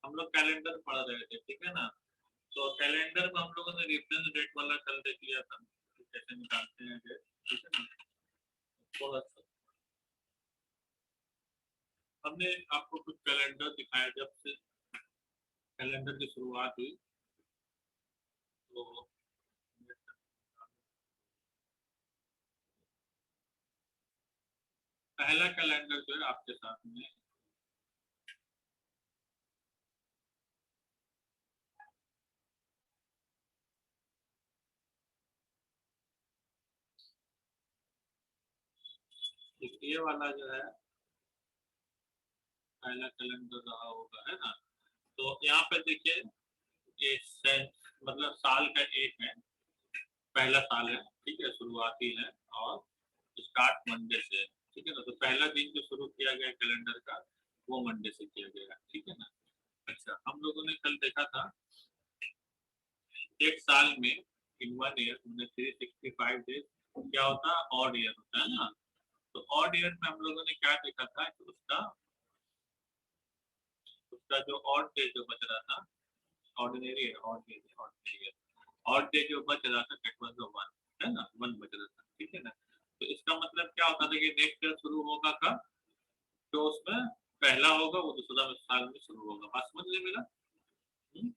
हम लोग कैलेंडर पढ़ रहे थे, ठीक है ना। तो कैलेंडर में हम लोगों ने रेफरेंस डेट वाला कल देख लिया था, कैसे निकालते हैं डेट, ठीक है ना। थोड़ा सा हमने आपको कुछ कैलेंडर दिखाया जब से कैलेंडर की शुरुआत हुई। तो पहला कैलेंडर जो है आपके साथ में ये वाला जो है पहला कैलेंडर रहा होगा, है ना। तो यहाँ पे देखिए ये मतलब साल का एक है, पहला साल है, ठीक है, शुरुआती है और स्टार्ट मंडे से है, ठीक है ना। तो पहला दिन जो शुरू किया गया कैलेंडर का वो मंडे से किया गया, ठीक है ना। अच्छा, हम लोगों ने कल देखा था एक साल में इन 1 ईयर 365 डेज क्या होता है, ऑड ईयर होता है ना। तो ऑड ईयर में हम लोगों ने क्या देखा था कि उसका उसका जो ऑड डे जो बच रहा था, ऑर्डिनरी है, ऑड डे जो बच रहा था दैट वाज द वन, है ना, वन बच रहा था, ठीक है ना। तो इसका मतलब क्या होता था कि नेक्स्ट ईयर शुरू होगा कब, तो उसमें पहला होगा वो दूसरा साल में शुरू होगा। बात समझ में मेरा। हम्म?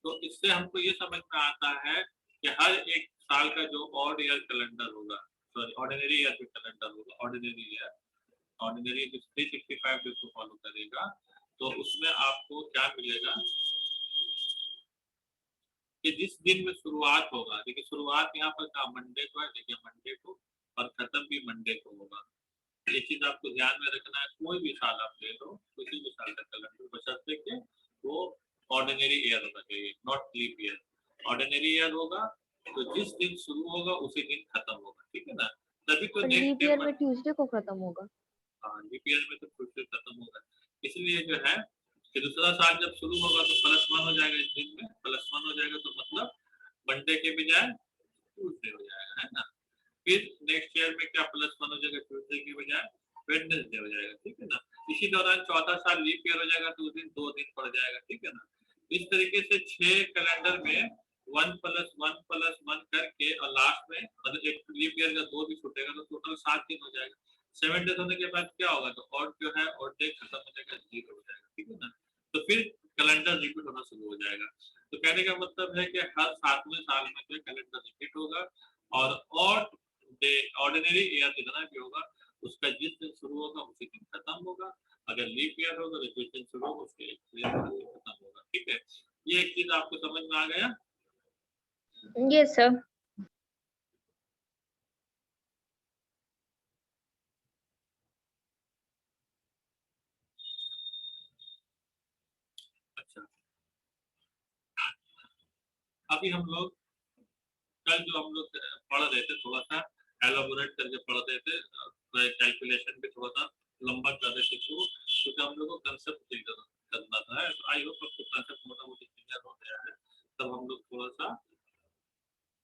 तो इससे हमको ये समझ में आता है कि हर एक साल का जो ऑड ईयर कैलेंडर होगा, सॉरी ऑर्डिनरी ईयर जो कैलेंडर होगा, ऑर्डिनरी जो 365 डेज को फॉलो करेगा, तो उसमें आपको क्या मिलेगा कि जिस दिन में शुरुआत होगा, देखिए शुरुआत यहाँ पर क्या मंडे को है, देखिए मंडे को, और खत्म भी मंडे को होगा। ये चीज आपको ध्यान में रखना है, कोई भी साल आप ले लो, किसी भी साल का कैलेंडर, बशर्ते कि वो ऑर्डिनरी ईयर होना चाहिए, not leap year. Ordinary year होगा तो जिस दिन शुरू होगा उसी दिन खत्म होगा, ठीक है ना। तभी तो और नेक्स्ट लीप डे ईयर पर, में ट्यूसडे को खत्म होगा। हाँ लीप ईयर में तो फिर से खत्म होगा। इसलिए जो है कि दूसरा साल जब शुरू होगा तो +1 हो जाएगा, इस दिन में +1 हो जाएगा, तो मतलब मंडे के बजाय ट्यूसडे हो जाएगा, है ना। फिर नेक्स्ट ईयर में क्या +1 हो जाएगा, ट्यूसडे के बजाय वेडनेसडे हो जाएगा, ठीक है ना। इसी दौरान चौथा साल लीप ईयर हो जाएगा तो उस दिन 2 दिन पड़ जाएगा, ठीक है ना। इस तरीके से 6 कैलेंडर में 1+1+1 करके और लास्ट में मतलब एक लीप ईयर का 2 भी छूटेगा तो टोटल 7 दिन हो जाएगा। 7 डेज होने के बाद क्या होगा, तो और जो है और डे खत्म हो जाएगा, 0 हो जाएगा, ठीक है ना। तो फिर कैलेंडर रिपीट होना शुरू हो जाएगा। तो कहने का मतलब है कि हर 7वें साल में जो कैलेंडर रिपीट होगा और डे ऑर्डिनरी ईयर जितना भी होगा उसका जिस दिन शुरू होगा उसी दिन खत्म होगा। अगर लीप ईयर होगा तो जिस दिन शुरू होगा उसके खत्म होगा, ठीक है। ये एक चीज आपको समझ में आ गया। Yes sir. अच्छा, अभी हम लोग कल जो हम लोग पढ़ रहे थे थोड़ा सा एलोबोरेट करके पढ़ रहे थे, कैलकुलेशन भी थोड़ा सा लंबा कर रहे थे तो क्योंकि हम लोग को कंसेप्ट क्लियर करना था। आई होप आपको कंसेप्ट मोटा मोटी क्लियर हो गया है। तब हम लोग थोड़ा सा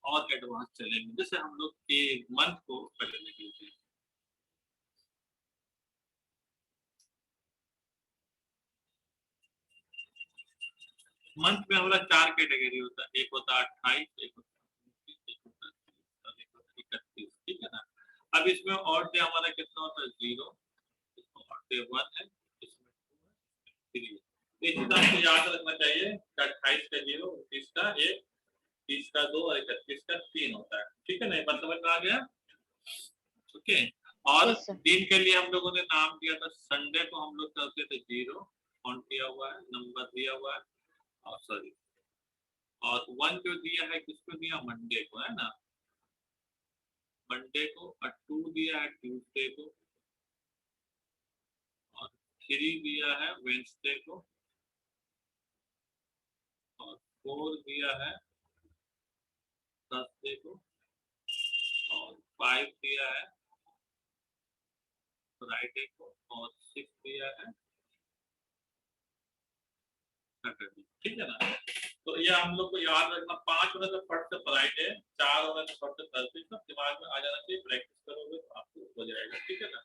और एडवांस चलेंगे, जैसे हम लोग एक मंथ को पहले देख लीजिए। मंथ में हमारा 4 कैटेगरी होता है, एक होता है 28, एक होता है 29, एक होता है 30 और एक होता है 31, ठीक है ना। अब इसमें और डे हमारा कितना होता है, 0, इसमें और डे 1 है, इसमें 2 है, 3 है। ये चीज आपको याद रखना चाहिए कि 28 का 0, 29 का 1, 30 का 2 और 31 का 3 होता है, ठीक है ना। ये बात समझ में आ गया। ओके। और यस सर। दिन के लिए हम लोगों ने नाम दिया था, संडे को हम लोग करते थे 0, काउंट किया हुआ है, नंबर दिया हुआ है, और सॉरी और 1 जो दिया है किसको दिया, मंडे को, है ना, मंडे को। और 2 दिया है ट्यूसडे को, और 3 दिया है वेंसडे को, और 4 दिया है थर्सडे को, और 5 दिया है फ्राइडे को, और 6 दिया है सैटरडे, ठीक है ना। तो ये हम लोग को याद रखना, 5 होने से फट से फ्राइडे, 4 होने से फट से थर्सडे, सब दिमाग में आ जाना चाहिए, प्रैक्टिस करोगे तो आपको हो जाएगा, ठीक है ना।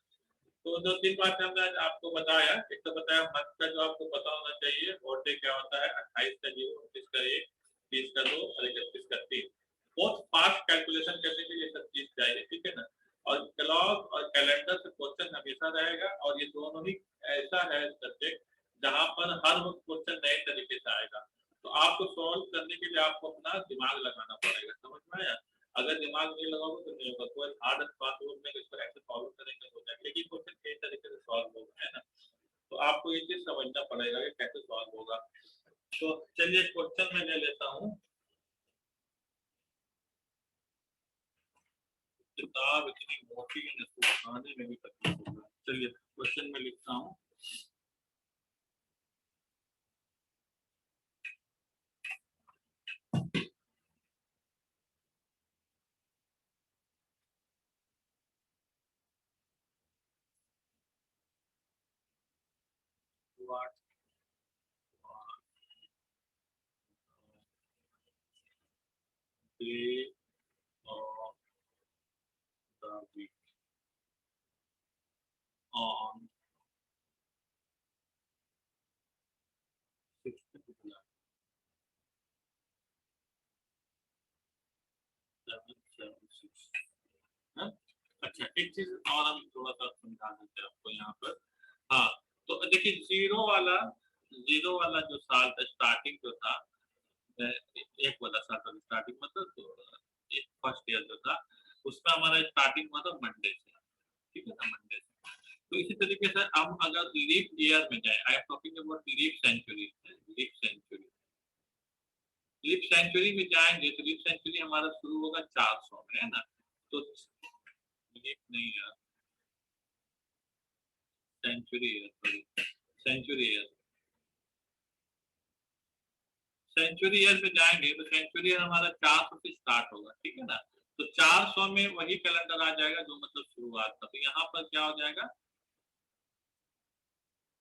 तो तो जो 3 बातें हमने आज आपको बताया, एक तो बताया मंथ का जो आपको पता होना चाहिए, और डे क्या होता है, 28 का 0, 29 का 1, 30 का 2 और 31 का 3। बहुत फास्ट कैलकुलेशन करने के लिए सब चीज चाहिए, ठीक है ना। और क्लॉक और कैलेंडर से क्वेश्चन हमेशा रहेगा, और ये दोनों ही ऐसा है सब्जेक्ट जहां पर हर वक्त क्वेश्चन नए तरीके से आएगा। तो आपको सॉल्व करने के लिए आपको अपना दिमाग लगाना पड़ेगा, समझ में आया। अगर दिमाग नहीं लगाओगे तो नहीं होगा। कोई हार्ड बात बोलने के इसको ऐसे सॉल्व करेंगे हो जाएगा, लेकिन क्वेश्चन कई तरीके से सॉल्व होगा, है ना। तो आपको ये चीज समझना पड़ेगा कि कैसे सॉल्व होगा। तो चलिए क्वेश्चन में ले लेता हूँ। किताब इतनी मोटी है, इसको खाने में भी तकलीफ होगा। चलिए क्वेश्चन में लिखता हूँ। What day of the week on 6th July 776? हाँ? अच्छा, एक चीज और हम थोड़ा सा समझा देते हैं आपको यहाँ पर। हाँ, तो देखिए जीरो वाला जो साल था, स्टार्टिंग जो था, एक वाला साल था स्टार्टिंग, मतलब तो एक फर्स्ट ईयर जो था, उसमें हमारा स्टार्टिंग हुआ था मंडे से, ठीक है ना, मंडे से। तो इसी तरीके से हम अगर लीप ईयर में जाए, I am talking about leap century, leap century में जाएंगे तो लीप सेंचुरी हमारा शुरू होगा 400 में, है ना। तो लीप नहीं है, century year, sorry, century year, century year में जाएंगे तो सेंचुरी ईयर हमारा 400 से स्टार्ट होगा, ठीक है ना। तो 400 में वही कैलेंडर आ जाएगा जो मतलब शुरुआत था। तो यहाँ पर क्या हो जाएगा,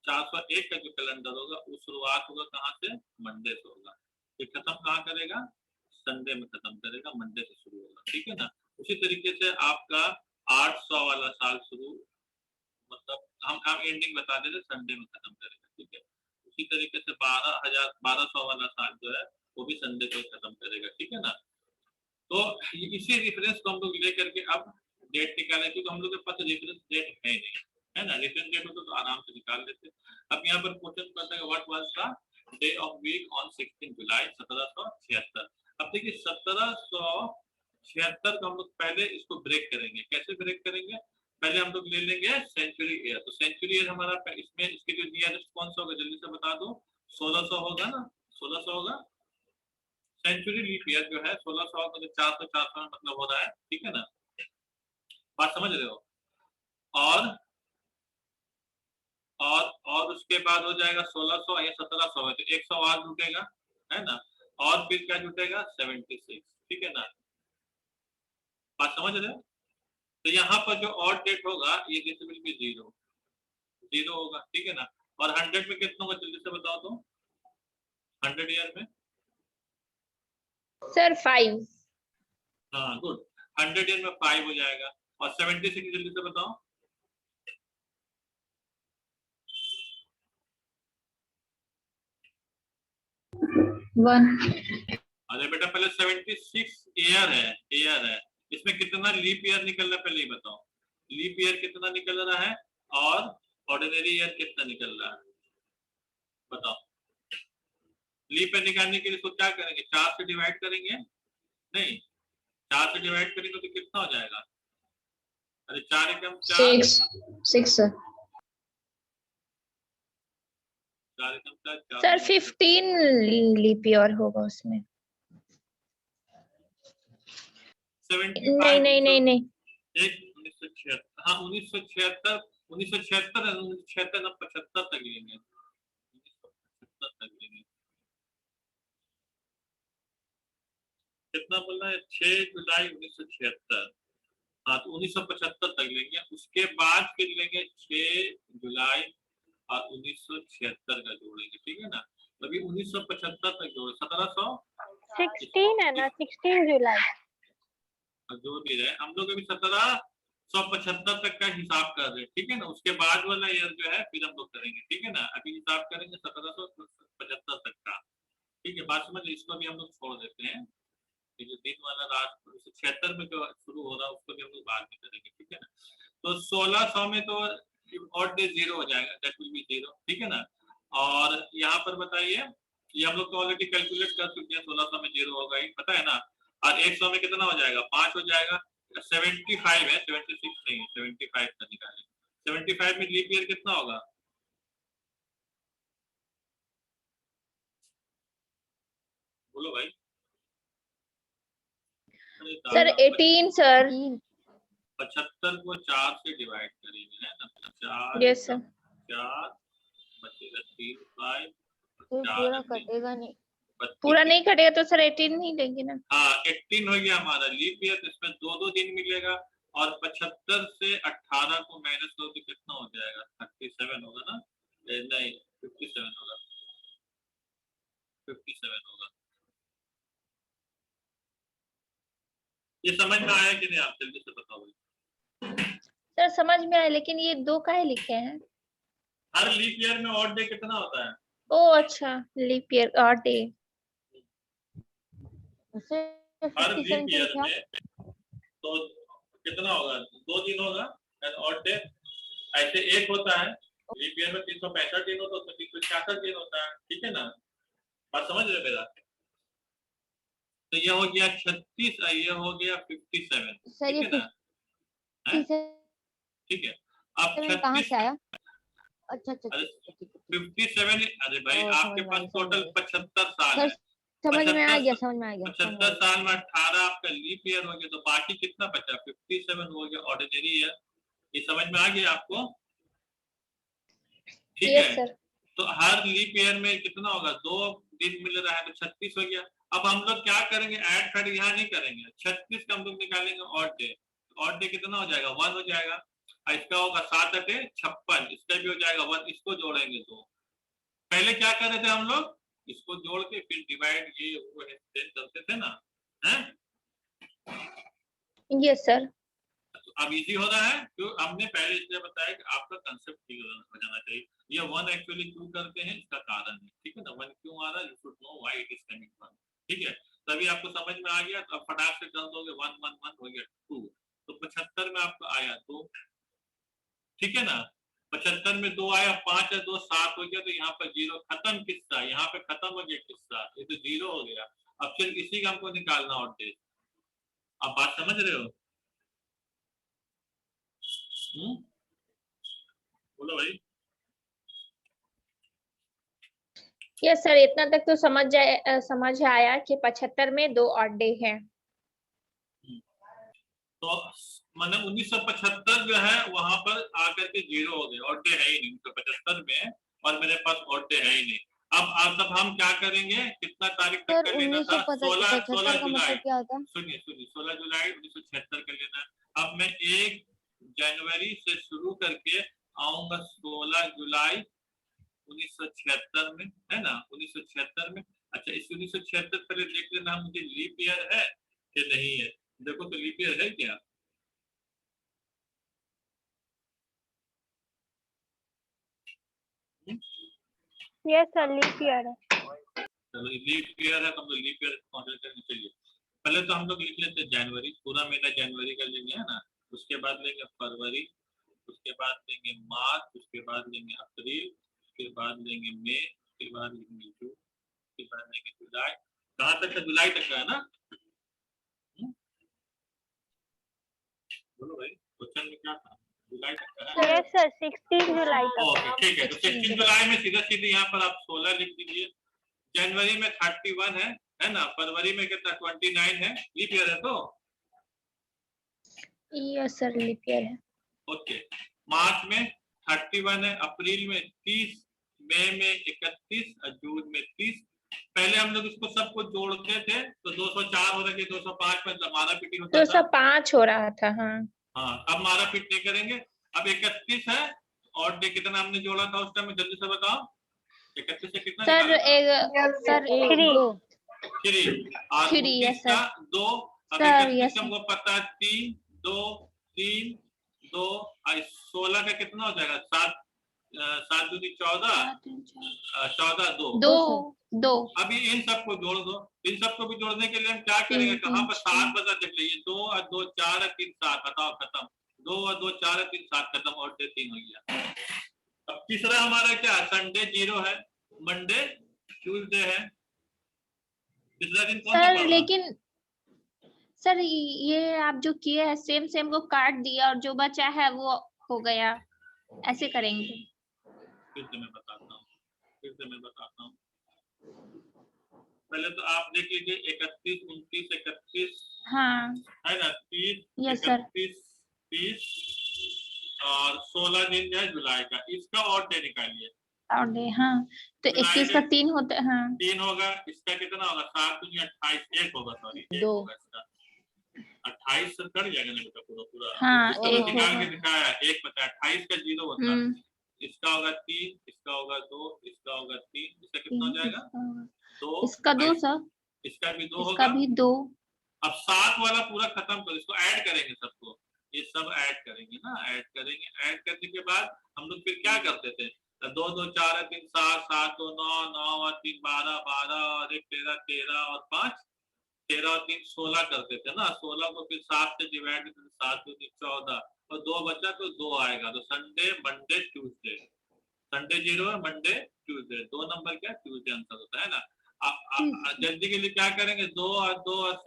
401 का जो कैलेंडर होगा वो शुरुआत होगा कहाँ से, मंडे से होगा। ये खत्म कहाँ करेगा, संडे में खत्म करेगा, मंडे से शुरू होगा, ठीक है ना। उसी तरीके से आपका 800 वाला साल शुरू, मतलब हम एंडिंग बता देते, संडे में खत्म करेगा, ठीक है। उसी तरीके से 1200 वाला साल जो है वो भी संडे को खत्म करेगा, ठीक है ना। तो इसी रेफरेंस को हम लोग लेकर के अब डेट निकालें, क्योंकि हम लोग के पास रेफरेंस डेट है नहीं, है ना। रेफरेंस डेट होता तो आराम से निकाल लेते। अब यहाँ पर क्वेश्चन करता है what was the day of week on 16 July 1776। अब देखिए 1776 को हम लोग पहले इसको ब्रेक करेंगे। कैसे ब्रेक करेंगे, पहले हम लोग ले लेंगे सेंचुरी ईयर। तो सेंचुरी ईयर हमारा इसमें, इसके जो नियरेस्ट कौन सा होगा जल्दी से बता दो, 1600 होगा ना, 1600 होगा। सेंचुरी लीप ईयर जो है 1600 का, जो 400 में मतलब हो रहा है, ठीक है ना, बात समझ रहे हो। और और उसके बाद हो जाएगा 1600 या 1700 है तो 100 और जुटेगा, है ना। और फिर क्या जुटेगा, 76, ठीक है ना, बात समझ रहे हो। तो यहाँ पर जो और डेट होगा ये डेसिमल में जीरो होगा, ठीक है ना। और 100 में कितना होगा जल्दी से बताओ तो, 100 ईयर में। सर 5। हाँ गुड, 100 ईयर में 5 हो जाएगा। और 76 जल्दी से बताओ, 1। अरे बेटा पहले 76 ईयर है, इसमें कितना लीप ईयर निकल रहा है पहले ही बताओ। लीप ईयर कितना निकल रहा है और ऑर्डिनरी ईयर कितना निकल रहा है, बताओ। लीप ईयर निकालने के लिए तो क्या करेंगे, 4 से डिवाइड करेंगे, नहीं 4 से डिवाइड करेंगे तो कितना हो जाएगा, अरे 4 एकम 4, 6 सर। 4 एकम 4, सर 15 लीप ईयर होगा उसमें। 75, नहीं। एक 1976, हाँ 1976, 1976 1976 ना 75 तक लेंगे, 1975 तक लेंगे। कितना बोलना है, 6 जुलाई 1976। हाँ तो 1975 तक लेंगे, उसके बाद फिर लेंगे 6 जुलाई और 1976 का जोड़ेंगे, ठीक है ना। अभी 1975 तक जोड़े 1700, 16 है ना, 16 जुलाई। जो भी रहे हम लोग अभी 17 175 तक का हिसाब कर रहे हैं, ठीक है ना। उसके बाद वाला ईयर जो है फिर हम लोग करेंगे, ठीक है ना। अभी हिसाब करेंगे 1775 तक का, ठीक है। बात समझ, इसको भी हम लोग छोड़ देते हैं। ये जो दिन वाला रात 76 में जो शुरू हो रहा है उसको भी हम लोग बाद में करेंगे, ठीक है ना। तो 1600 में तो ऑड डे 0 हो जाएगा, दैट विल बी 0, ठीक है ना। और यहाँ पर बताइए, ये हम लोग तो ऑलरेडी कैलकुलेट कर चुके हैं, 1600 में 0 होगा ही, पता है ना। और 100 में कितना हो जाएगा, 5 हो जाएगा। 75 है, 76 नहीं है, 75 का निकालें। 75 में लीप ईयर कितना होगा, बोलो भाई। अरे सर दादा, 18 सर। 75 को 4 से डिवाइड करेंगे, है ना। 4 यस सर। 4 बचेगा 3 5 तो 4 पूरा कटेगा नहीं। पूरा 32। नहीं कटेगा तो सर 18 नहीं लेंगे ना। हाँ 18 हो गया हमारा लीप ईयर, इसमें 2 दिन मिलेगा। और 75 से 18 को माइनस करो तो कितना हो जाएगा, 37 होगा ना। नहीं 57 होगा, 57 होगा। ये समझ में आया कि नहीं, आप जल्दी से बताओ। सर समझ में आया, लेकिन ये 2 काहे लिखे हैं? हर लीप ईयर में ऑड डे कितना होता है, ओ अच्छा, लीप ईयर ऑड डे। हर लीप ईयर में तो कितना होगा, 2 दिन होगा ऑड डे। ऐसे एक होता है लीप ईयर में 365 दिन होता है, उसमें 366 दिन होता है, ठीक है ना। बात समझ रहे मेरा। तो ये हो गया 36, ये हो गया 57, सर ठीक ये है ना। हैं? ठीक है, अब कहाँ 36 से आया? अच्छा अच्छा अरे ठीक है। 57, अरे भाई ओ, आपके समझ में पास आ गया, टोटल समझ 75 साल सर है। समझ में आ 75 गया, समझ में आ गया, 75 साल में 18 आपका लीप ईयर हो गया, तो बाकी कितना बचा, 57 हो गया ऑर्डिनरी ईयर। ये समझ में आ गया आपको, ठीक यस है। सर। तो हर लीप ईयर में कितना होगा, 2 दिन मिल रहा है, तो 36 हो गया। अब हम लोग क्या करेंगे, ऐड फैड यहाँ नहीं करेंगे, 36 का हम लोग निकालेंगे ऑड डे। ऑड डे कितना हो जाएगा, 1 हो जाएगा। और इसका होगा 7 अटे 56, इसका भी हो जाएगा 1, इसको जोड़ेंगे 2। पहले क्या कर रहे थे हम लोग, इसको जोड़ के फिर डिवाइड ये वो करते थे ना, है। Yes sir. तो अब इजी हो रहा है, तो हमने पहले इसलिए बताया कि आपका कंसेप्ट ठीक हो जाना चाहिए। ये 1 एक्चुअली क्यों करते हैं, इसका कारण है, ठीक है ना। 1 क्यों आ रहा है, you should know why it is coming 1, ठीक है। तभी आपको समझ में आ गया, तो अब फटाक से कर दोगे, 1 1 1 हो गया 2। तो 75 में आपको आया 2, ठीक है ना। 75 में 2 आया, 5 है 2 7 हो गया, तो यहाँ पर 0 खत्म किस्सा, यहाँ पे खत्म हो गया किस्सा, ये तो 0 हो गया। अब सिर्फ इसी का हमको निकालना और डे। आप बात समझ रहे हो, बोलो भाई। यस सर, इतना तक तो समझ आया कि 75 में 2 ऑड डे हैं। तो मैंने 1975 जो है वहां पर आकर के 0 हो गए, ऑड डे है ही नहीं 1975 में, और मेरे पास ऑड डे है ही नहीं। अब हम क्या करेंगे, कितना तारीख तक सर कर लेना था, 16 1975 का जुलाई। मतलब क्या होता है? सुनिए 16 जुलाई 1976 कर लेना। अब मैं 1 जनवरी से शुरू करके आऊंगा 16 जुलाई 1976 में, है ना, 1976 में। अच्छा, इस 1976 पहले देख लेना मुझे लीप ईयर है कि नहीं है। देखो तो लीप ईयर है क्या, यस सर, लीप ईयर है। चलो लीप ईयर है तो हम लोग लीप ईयर काउंट करने चलिए। पहले तो हम लोग लिख लेते हैं जनवरी, पूरा महीना जनवरी का लेंगे, है ना। उसके बाद लेंगे फरवरी, उसके बाद लेंगे मार्च, उसके बाद लेंगे अप्रैल, उसके बाद लेंगे मई, उसके बाद लेंगे जून, उसके बाद लेंगे जुलाई। कहाँ तक है, जुलाई तक का है ना। बोलो भाई, क्वेश्चन में क्या था, जुलाई तक का है। यस सर, 16 जुलाई तक। ओके ठीक है, तो 16 जुलाई में सीधा सीधे यहाँ पर आप 16 लिख दीजिए। जनवरी में 31 है ना। फरवरी में कितना 29 है, लीप ईयर है तो। यस सर, लीप ईयर है। ओके, मार्च में 31 है, अप्रैल में 30, मई में 31 और जून में 30। पहले हम लोग इसको सबको जोड़ते थे तो 204 हो रहे थे, 205 में मारा पीटी होता था। 205 हो रहा था, हाँ। हाँ, अब मारा पीट नहीं करेंगे। अब 31 है, और डे कितना हमने जोड़ा था उस टाइम, जल्दी से बताओ। 31 से कितना सर निकाला था? सर 3 और 3, 29 यस का सर। 2। अब सर 31 यस का हमको पता है 3 2 3 2 16 का कितना हो जाएगा 7 7 दूनी 14 14 2 दो दो अभी इन सबको जोड़ दो। इन सबको भी जोड़ने के लिए हम क्या करेंगे कहाँ पर 7 बचा देख लीजिए 2 और 2 4 और 3 7 हटाओ खत्म 2 और 2 4 और 3 7 खत्म और 3 हो गया। अब तीसरा हमारा क्या संडे 0 है मंडे ट्यूसडे है तीसरा दिन कौन सा सर पड़ रहा? लेकिन सर ये आप जो किए हैं सेम सेम को काट दिया और जो बचा है वो हो गया, ऐसे करेंगे। फिर से मैं बताता हूँ पहले तो आप देख लीजिए 31 29 31 हाँ है ना 30 यस सर 31 30 और 16 दिन जो है जुलाई का इसका और डे निकालिए। और डे हाँ तो जुलाई 21 का 3 होता है हाँ 3 होगा इसका कितना होगा 7 दूनी 28 1 होगा सॉरी 1 दो। होगा इसका 28 से कट जाएगा ना बेटा पूरा पूरा हाँ, इसका एक तो निकाल होगा। के दिखाया 1 बचा 28 का 0 होता इसका होगा 3 इसका होगा 2 इसका होगा 3 इसका कितना हो जाएगा 2 इसका 2 सर इसका भी 2 इसका होगा। भी 2 अब 7 वाला पूरा खत्म करो इसको ऐड करेंगे सबको ये सब ऐड करेंगे ना ऐड करेंगे ऐड करने के बाद हम लोग फिर क्या करते थे 2 2 4 3 7 7 2 9 9 और 3 12 12 और 1 13 13 और 5 13 और 3 16 करते थे ना 16 को फिर 7 से डिवाइड करते 7 2 3 14 और 2 बचा तो 2 आएगा तो संडे मंडे ट्यूसडे संडे 0 और मंडे ट्यूसडे 2 नंबर क्या ट्यूसडे आंसर होता है ना। जल्दी के लिए क्या करेंगे 2 और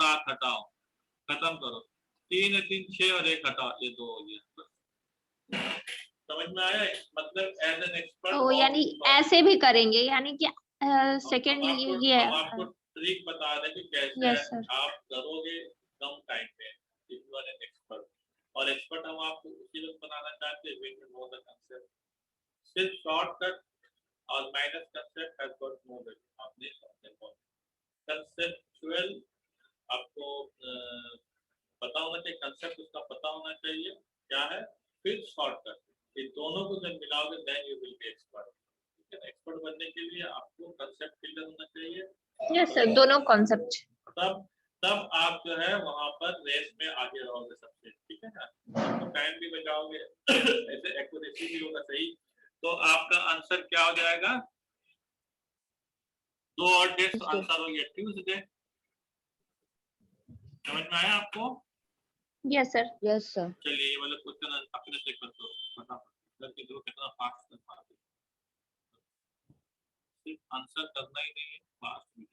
7 हटाओ खत्म करो 3 3 6 और 1 हटाओ ये 2 हो गया समझ में आया मतलब एज एन एक्सपर्ट तो यानी ऐसे भी करेंगे यानी कि सेकंड ये हम आपको ट्रिक बता रहे हैं कि कैसे यस सर आप करोगे कम टाइम में if you are an expert और एक्सपर्ट हम आपको उसी वक्त बनाना चाहते हैं when you know the concept सिर्फ शॉर्टकट और minus concept has got no value आप नहीं समझते कंसेप्चुअल आपको पता होना चाहिए कंसेप्ट उसका पता होना चाहिए क्या है फिर शॉर्टकट इन दोनों को जब मिलाओगे then you will be expert ठीक है एक्सपर्ट बनने के लिए आपको कंसेप्ट क्लियर होना चाहिए यस सर दोनों कॉन्सेप्ट तब तब आप जो है वहां पर रेस में आगे रहोगे सबसे ठीक है ना तो टाइम भी बचाओगे ऐसे एक्यूरेसी भी होगा सही तो आपका आंसर क्या हो जाएगा 2 और डेज आंसर हो गया ट्यूसडे समझ में आया आपको यस सर चलिए ये वाला क्वेश्चन अपने से कर दो फटाफट करके दो कितना फास्ट कर पाते सिर्फ आंसर करना ही नहीं है फास्ट भी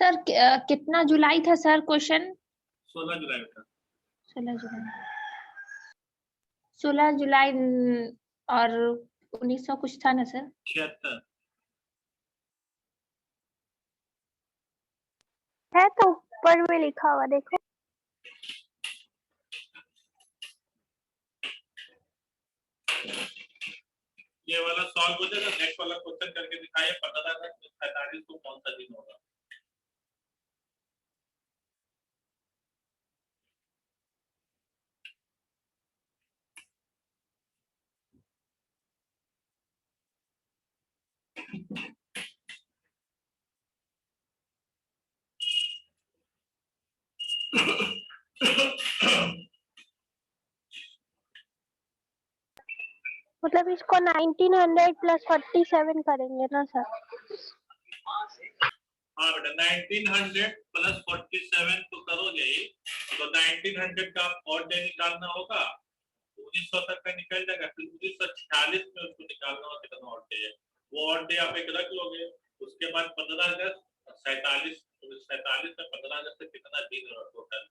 सर कितना जुलाई था सर क्वेश्चन 16 जुलाई का 16 जुलाई 16 जुलाई और 1900 कुछ था ना सर 76 है तो ऊपर में लिखा हुआ देखो ये वाला सॉल्व हो जाएगा नेक्स्ट वाला क्वेश्चन करके दिखाइए 15 अगस्त 45 को कौन सा दिन होगा मतलब इसको 1900 प्लस 47 करेंगे ना सर हाँ बेटा 1900 प्लस 47 तो करोगे ही तो 1900 का और डे निकालना होगा 1900 तक का निकल जाएगा फिर 1946 में उसको निकालना होगा कितना और डे है वो और डे आप एक रख लोगे उसके बाद 15 अगस्त 47 47 में 15 अगस्त से कितना दिन है टोटल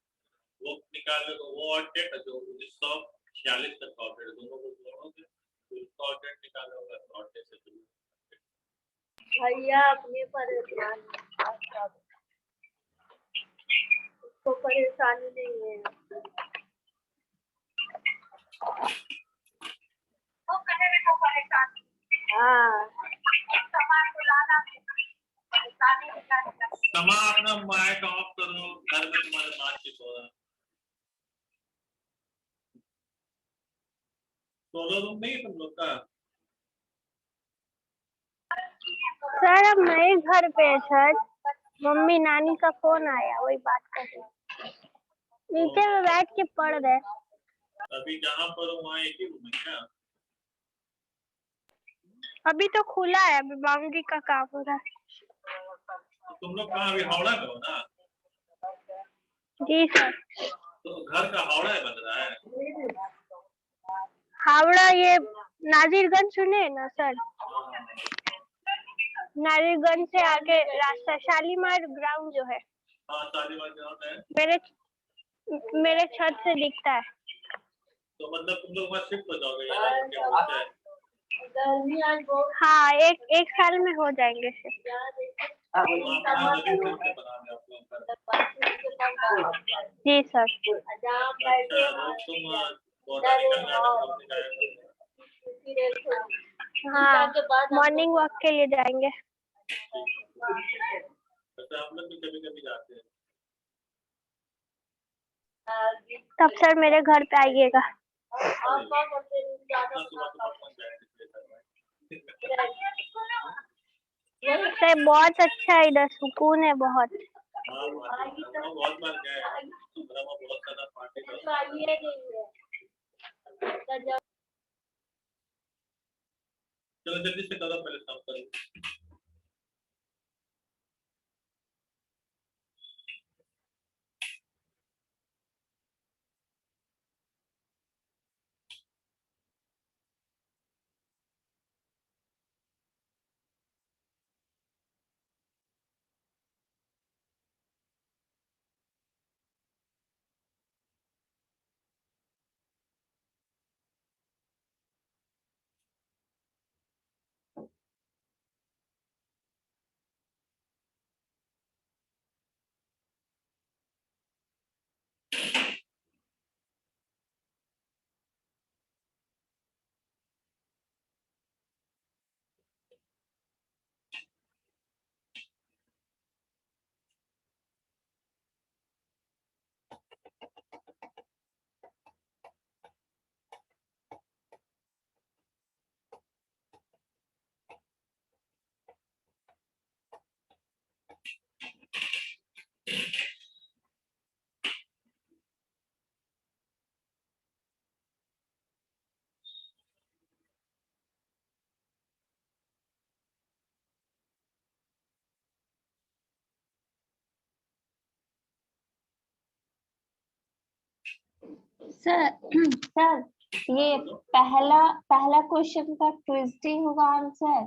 वो निकाल लो वो और डेट जो 1946 तक और डेट दोनों को जोड़ोगे तो उसका और डेट निकालोगे और डेट से भैया अपने पर को परेशानी नहीं है। वो कहे में तो परेशानी। हाँ। सामान को लाना परेशानी नहीं। समा अपना माइक ऑफ करो, घर में तुम्हारे बातचीत हो रहा है। सोलो रूम नहीं है तुम लोग का? सर अब नए घर पे है सर, मम्मी नानी का फोन आया, वही बात कर रही। नीचे में बैठ के पढ़ रहे। अभी जहाँ पर हो वहाँ एक ही रूम है क्या? अभी तो खुला है, अभी बाउंड्री का काम हो रहा है। तो तुम लोग कहाँ अभी हावड़ा में हो ना? जी सर। तो घर का हावड़ा बन रहा है? हावड़ा ये नाजिरगंज सुने हैं ना सर? नाजिरगंज से आगे रास्ता शालीमार ग्राउंड जो है, हाँ शालीमार ग्राउंड है। मेरे छत से दिखता है। तो मतलब तुम लोग वहाँ शिफ्ट हो जाओगे यहाँ के वहाँ से? हाँ, एक साल में हो जाएंगे शिफ्ट। तो अपना नदी से बना रहे आप लोग घर? जी सर। अच्छा, रोज तुम बॉर्डर निकलना है तो घूमने जाएगा? हाँ, मॉर्निंग वॉक के लिए जाएंगे। अच्छा, हम लोग भी कभी कभी जाते हैं। तब सर मेरे घर पे आइएगा। सर बहुत अच्छा है, इधर सुकून है बहुत। हाँ, बहुत बार गए हैं। बहुत सारा पार्टी चलो जल्दी से करो, पहले काम करो। सर सर ये पहला पहला क्वेश्चन का ट्विस्टी होगा आंसर।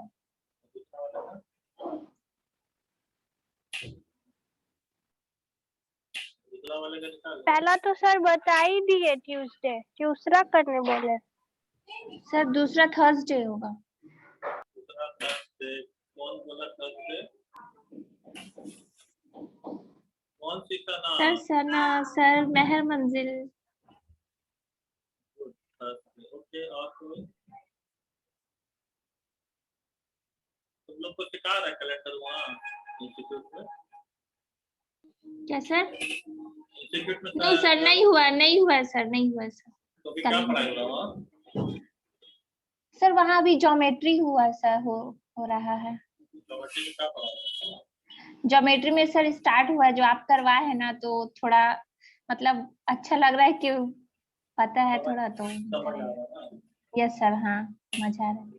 दूसरा वाले का निकाल। पहला तो सर बता ही दिए, ट्यूसडे, दूसरा करने बोले। सर दूसरा थर्सडे होगा। दूसरा थर्सडे कौन बोला? थर्सडे कौन सी का नाम? सर सना सर मेहर मंजिल। ओके, और कोई? तुम लोग को सिखा रहा है कैलेंडर वहाँ इंस्टीट्यूट में? क्या सर? इंस्टीट्यूट में नहीं सर, नहीं हुआ सर, नहीं हुआ सर। तो भी क्या पढ़ाई हो रहा वहाँ? सर वहाँ अभी ज्योमेट्री हुआ सर, हो रहा है। ज्योमेट्री में क्या पढ़ा रहा है? ज्योमेट्री में सर स्टार्ट हुआ है, जो आप करवाए हैं ना, तो थोड़ा मतलब अच्छा लग रहा है कि पता है थोड़ा, तो समझ आ रहा है ना? यस सर, हाँ मजा आ रहा है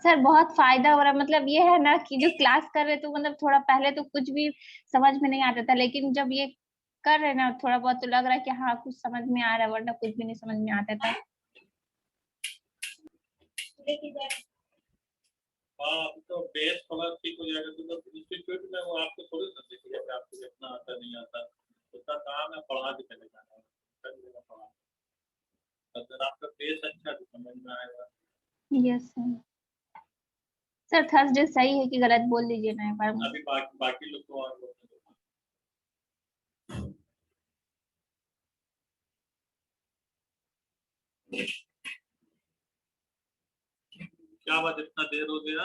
सर, बहुत फायदा हो रहा है। मतलब ये है ना कि जो क्लास कर रहे तो मतलब थोड़ा पहले तो कुछ भी समझ में नहीं आता था, लेकिन जब ये कर रहे ना थोड़ा बहुत तो लग रहा है कि हाँ कुछ समझ में आ रहा है, वरना कुछ भी नहीं समझ में आता था। हाँ, अब तो बेस थोड़ा ठीक हो जाएगा। तो इंस्टीट्यूट में वो आपको थोड़ी ना सीखेगा कि आपको कितना आता नहीं आता। उसका काम है पढ़ा के चले जाना, पढ़ा। अगर आपका बेस अच्छा तो समझ में आएगा। Yes sir. सर थर्सडे सही है कि गलत बोल दीजिए ना एक बार मुझे। अभी बाकी लोग को और बोलने दो। क्या बात इतना देर हो गया?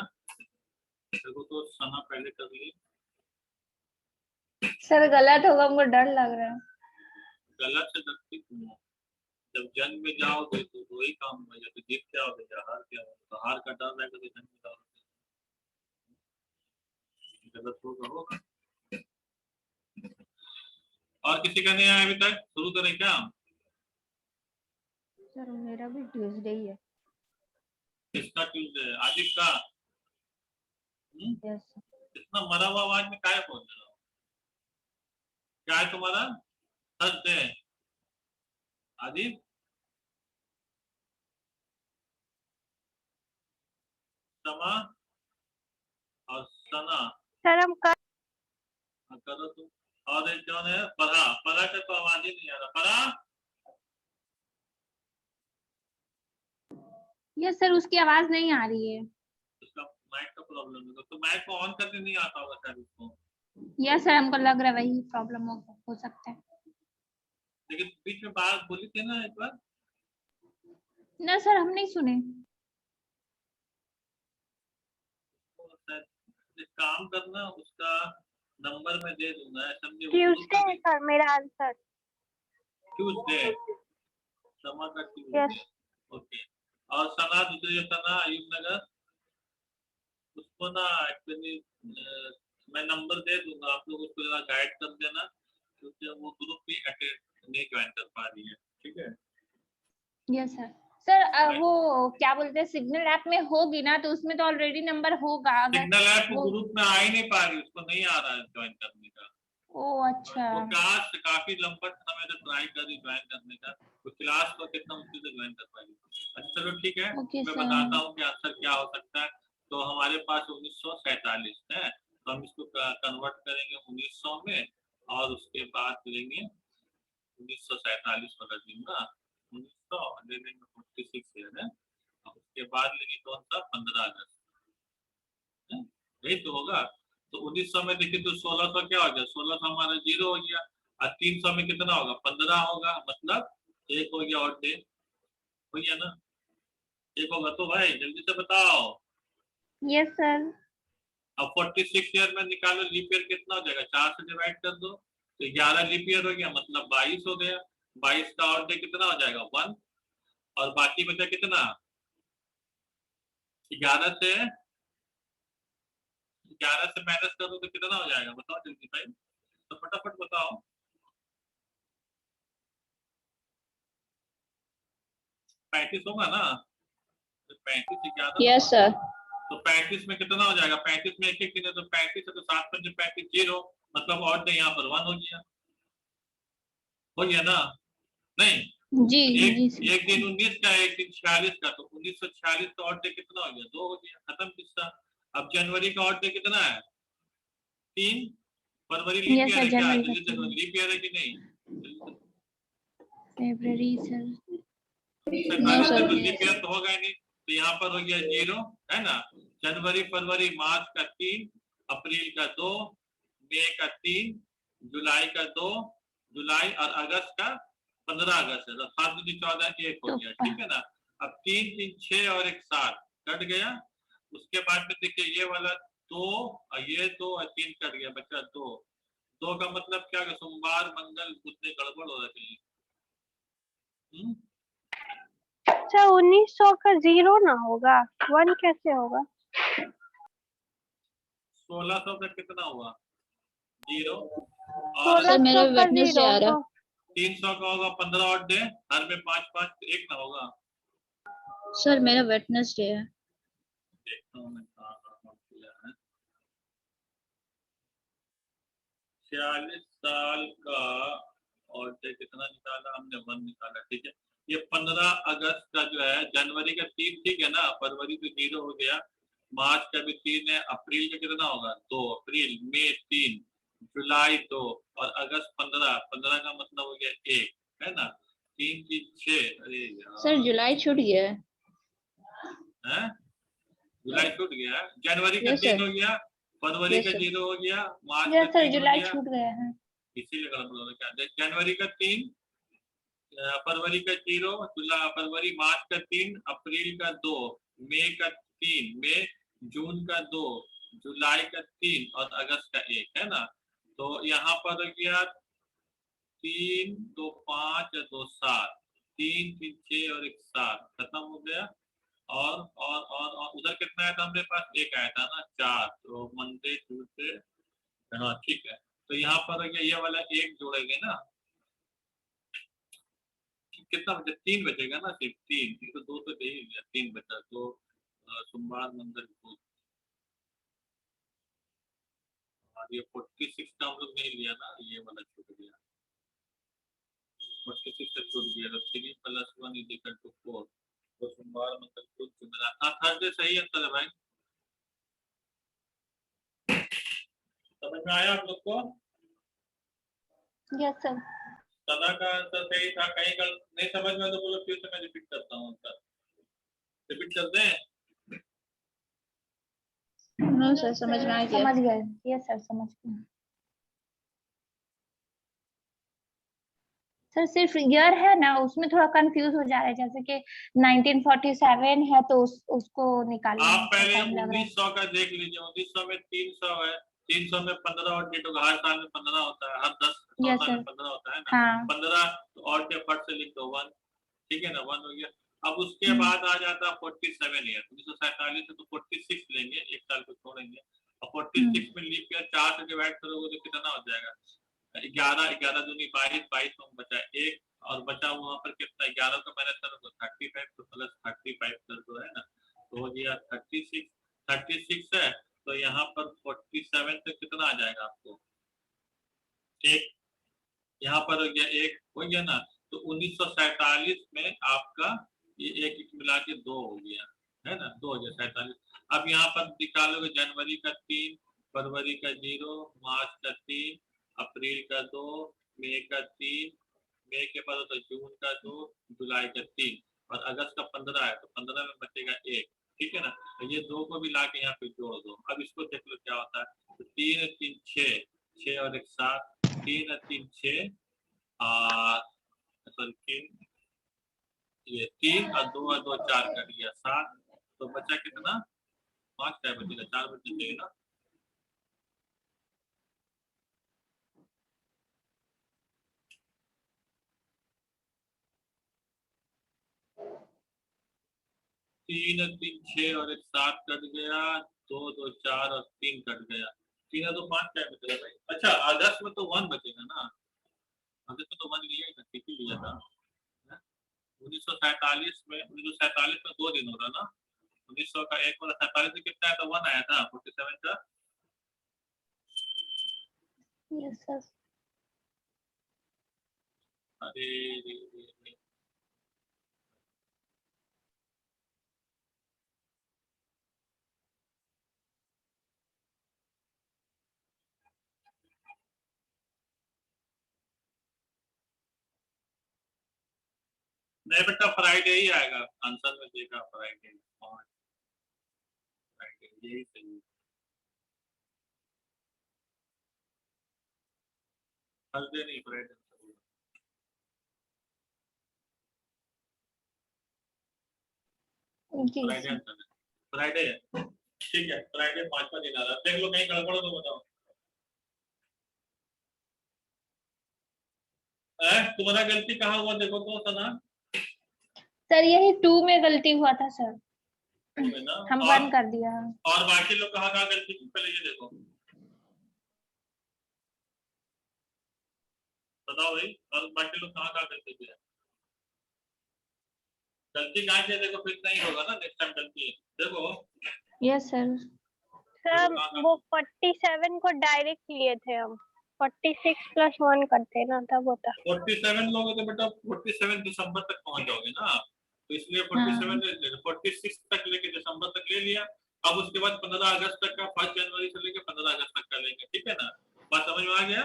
देखो तो सना पहले कर ली। सर गलत होगा, हमको डर लग रहा है। गलत से डरती क्यों हो? जब जंग में जाओगे तो वही काम होगा, या तो जीत क्या होगा या हार क्या होगा। तो हार का डर रहेगा तो जंग में जाओगे, गलत होगा। और किसी का नहीं आया अभी तक? शुरू करें क्या? सर मेरा भी ट्यूसडे ही है। किसका ट्यूसडे है? आदित्य का? यस इतना मरा हुआ आवाज में क्या बोल रहे हो? क्या है तुम्हारा? थर्सडे आदित्य? समा और सना सर हम कर करो तुम। और एक कौन है? परा। परा का तो आवाज ही नहीं आ रहा। परा यस सर, उसकी आवाज नहीं आ रही है। उसका माइक का प्रॉब्लम है, तो माइक को ऑन करके नहीं आता होगा शायद उसको। यस सर, हमको लग रहा है वही प्रॉब्लम हो सकता है। लेकिन बीच में बात बोली थी ना एक बार। ना सर हम नहीं सुने। तो शायद एक काम करना, उसका नंबर मैं दे दूंगा, समझे? ट्यूसडे है सर मेरा आंसर। ट्यूसडे समा का ट्यूसडे। Yes okay. और सना, दूसरी सना अयूब नगर, उसको ना एक्चुअली मैं नंबर दे दूंगा, आप लोग उसको जरा गाइड कर देना, क्योंकि वो ग्रुप भी अटेंड नहीं ज्वाइन कर पा रही है। ठीक है? Yes sir. सर वो क्या बोलते हैं, सिग्नल ऐप में होगी ना, तो उसमें तो ऑलरेडी नंबर होगा। अगर सिग्नल ऐप वो ग्रुप में आ ही नहीं पा रही, उसको नहीं आ रहा है ज्वाइन करने का। ओ अच्छा। वो क्लास काफी लंबा समय से ट्राई कर रही ज्वाइन करने का, तो क्लास को कितना मुश्किल से ज्वाइन कर पाएगी। अच्छा चलो ठीक है, ओके मैं सर। बताता हूँ कि आंसर क्या हो सकता है। तो हमारे पास 1947 है, तो हम इसको कन्वर्ट करेंगे 1900 में, और उसके बाद लेंगे 1947 वाला दिन ना, 1900 ले लेंगे 46 ईयर है, और उसके बाद लेंगे कौन सा? 15 अगस्त। यही तो होगा। तो 1900 में देखिए तो 1600 क्या हो गया? 1600 हमारा 0 हो गया, और 300 में कितना होगा? 15 होगा, मतलब एक हो गया और डे हो गया ना। एक होगा तो भाई जल्दी से बताओ। Yes sir. अब 46 ईयर में निकालो, लीप ईयर कितना हो जाएगा? 4 से डिवाइड कर दो, तो 11 लीप ईयर हो गया, मतलब 22 हो गया। 22 का और डे कितना हो जाएगा? 1। और बाकी बचा कितना? 11 से, 11 से माइनस कर दो तो कितना हो जाएगा? बताओ जल्दी भाई, तो फटाफट बताओ। 35 होगा ना? तो 35 से 11 यस सर। तो 35 में कितना हो जाएगा? 35 में एक एक दिन है, तो 35 है तो 7 में 35 0, मतलब और डे यहाँ पर 1 हो गया। हो गया ना? नहीं, जी एक जी सर। एक दिन 19 का, एक दिन 46 का, तो 1946 का और डे कितना हो गया? 2 हो गया, खत्म किस्सा। अब जनवरी का और डे कितना है? 3। फरवरी लीप यस ईयर सर, है क्या? जनवरी का जल्दी देखो, लीप ईयर है कि नहीं? फरवरी सर। No 47 sir. में तो लीप ईयर तो होगा ही नहीं, तो यहाँ पर हो गया 0, है ना? जनवरी फरवरी मार्च का 3, अप्रैल का 2, मई का 3, जुलाई का 2, जुलाई और अगस्त का 15 अगस्त है, तो 7 दूनी 14 1 हो तो गया। ठीक है ना? अब 3 3 6 और 1 7 कट गया। उसके बाद में देखिए ये वाला 2 और ये 2 और 3 कट गया, बचा 2। 2 का मतलब क्या? सोमवार मंगल बुध में गड़बड़ हो रही है। अच्छा 1900 का 0 ना होगा, 1 कैसे होगा? 1600 का कितना हुआ? 0। और 1600 का 0 तो 300 का होगा 15 और डे, हर में 5 5 तो 1 ना होगा। सर मेरा वेडनेसडे है। देखता हूँ मैं कहाँ नोट किया है। 46 साल का और डे कितना निकाला हमने? 1 निकाला। ठीक है, ये 15 अगस्त का जो है, जनवरी का 3 ठीक है ना, फरवरी तो 0 हो गया, मार्च का भी 3 है, अप्रैल का कितना होगा? 2 अप्रैल, मई 3, जुलाई 2, और अगस्त 15। 15 का मतलब हो गया 1, है ना? 3 3 6। अरे यार सर जुलाई छूट गया है। हैं? जुलाई छूट गया, जनवरी का Yes, 3 sir. हो गया, फरवरी Yes, का sir. 0 हो गया, मार्च यस का सर 3 हो जुलाई गया, छूट गया है। इसीलिए गलत बोला क्या, जनवरी का 3, फरवरी का 0, जुलाई फरवरी, मार्च का 3, अप्रैल का 2, मई का 3, मई, जून का 2, जुलाई का 3 और अगस्त का 1 है ना। तो यहाँ पर हो गया 3 2 5 2 7, 3 3 6 और 1 7 खत्म हो गया। और उधर कितना आया था हमारे पास, 1 आया था ना, 4। तो मंडे ट्यूसडे, हाँ ठीक है। तो यहाँ पर हो गया ये वाला 1 जोड़ेंगे ना, कितना बचा, 3 बचेगा ना, सिर्फ 3, तो 2 तो दे ही गया, 3 बचा। तो सोमवार मंगल बुध, और ये 46 का हम लोग नहीं लिया ना, ये वाला छूट गया, 46 का छूट गया। तो 3 + 1 = 4। तो सोमवार मंगल बुध जुमेरात, हाँ थर्सडे सही आंसर है भाई। समझ में आया आप लोग को? Yes sir. सदा का आंसर सही था, कहीं गलत नहीं समझ में तो बोलो, फिर से मैं रिपीट करता हूँ आंसर। रिपीट कर दें? नो सर समझ में आ गया। समझ गए। यस सर समझ गए। सर सिर्फ ईयर है ना, उसमें थोड़ा कंफ्यूज हो जा रहा है, जैसे कि 1947 है तो उसको निकालने आप में पहले टाइम लग रहा है। 1900 का देख लीजिए, 1900 में 300 है, 300 में 15 और डेट होगा, हर साल में 15 होता है, हर 10 यस साल में सर। 15 होता है ना। हाँ 15 और के फट से लिख दो 1, ठीक है ना, 1 हो गया। अब उसके बाद आ जाता है 47 ईयर, 1947 है तो 46 लेंगे, एक साल को छोड़ेंगे, और 46 में लीप ईयर 4 से डिवाइड करोगे तो कितना हो जाएगा, 11, 11 दूनी 22, 22 में बचा 1, और बचा वहां पर कितना, 11 का माइनस करो तो 35, तो प्लस 35 कर दो, है ना। तो हो गया 36, 36 है। तो यहाँ पर 47 से कितना आ जाएगा आपको, एक, यहाँ पर हो गया 1, हो गया ना। तो 1947 में आपका ये एक मिला के 2 हो गया, है ना, 2 हो गया 47। अब यहाँ पर निकालोगे, जनवरी का 3, फरवरी का 0, मार्च का 3, अप्रैल का 2, मई का 3, मई के बाद होता है जून का 2, जुलाई का 3, और अगस्त का 15 है, तो 15 में बचेगा 1, ठीक है ना। तो ये 2 को भी ला के यहाँ पे जोड़ दो। अब इसको देख लो क्या होता है, तो 3 3 6, 6 और 1 7, 3 3 6, ये 3 और 2 और 2 4 कर दिया 7, तो बचा कितना, 5 क्या बचेगा, 4 बचना चाहिए ना। तीन 3 6 और 1 7 कट गया, 2 2 4 और 3 कट गया, 3 और 2 5 क्या बचेगा भाई। अच्छा अगस्त में तो 1 बचेगा ना, अगस्त में तो 1 लिया ही था, ठीक ही लिया था। 1947 में, 1947 में 2 दिन हो रहा ना, 1900 का 1 वाला 47 में कितना आया था, 1 आया था 47 का। Yes sir. अरे नहीं बेटा, फ्राइडे ही आएगा आंसर में, देखा फ्राइडे, फ्राइडे यही सही है। थर्सडे नहीं, फ्राइडे, जी फ्राइडे सर। आंसर है, फ्राइडे है, ठीक है। फ्राइडे 5वां दिन आ रहा है, देख लो कहीं गड़बड़ हो तो बताओ। तुम्हारा गलती कहाँ हुआ देखो तो सना। सर यही 2 में गलती हुआ था सर, है ना, हम और 1 कर दिया। बाकी लोग कहाँ कहाँ गलती की, पहले ये देखो बताओ भाई, और बाकी लोग कहाँ कहाँ गलती किया, गलती कहाँ की है देखो, फिर नहीं होगा ना नेक्स्ट टाइम गलती है, देखो यस सर। सर वो 47 को डायरेक्ट लिए थे हम, 46 + 1 करते ना तब होता। 47 लोग तो बेटा 47 दिसंबर तक पहुंच जाओगे ना, तो इसलिए 47 46 तक लेके दिसंबर तक ले लिया। अब उसके बाद 15 अगस्त तक का, 1 जनवरी से लेके 15 अगस्त तक का लेंगे, ठीक है ना, बात समझ में आ गया।